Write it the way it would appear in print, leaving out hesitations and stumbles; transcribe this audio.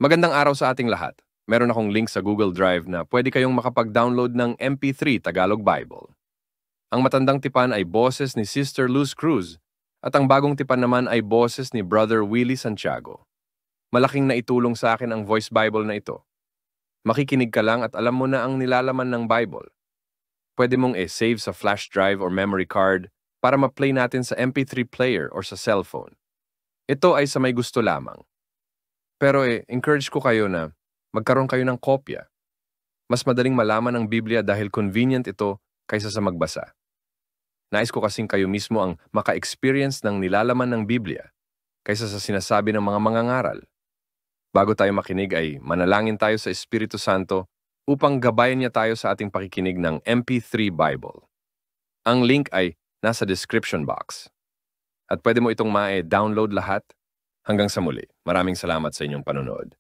Magandang araw sa ating lahat. Meron akong link sa Google Drive na pwede kayong makapag-download ng MP3 Tagalog Bible. Ang matandang tipan ay boses ni Sister Luz Cruz at ang bagong tipan naman ay boses ni Brother Willie Santiago. Malaking naitulong sa akin ang voice Bible na ito. Makikinig ka lang at alam mo na ang nilalaman ng Bible. Pwede mong save sa flash drive or memory card para ma-play natin sa MP3 player or sa cellphone. Ito ay sa may gusto lamang. Pero encourage ko kayo na magkaroon kayo ng kopya. Mas madaling malaman ang Biblia dahil convenient ito kaysa sa magbasa. Nais ko kasing kayo mismo ang maka-experience ng nilalaman ng Biblia kaysa sa sinasabi ng mga mangangaral. Bago tayo makinig ay manalangin tayo sa Espiritu Santo upang gabayan niya tayo sa ating pakikinig ng MP3 Bible. Ang link ay nasa description box. At pwede mo itong ma-download lahat. Hanggang sa muli. Maraming salamat sa inyong panonood.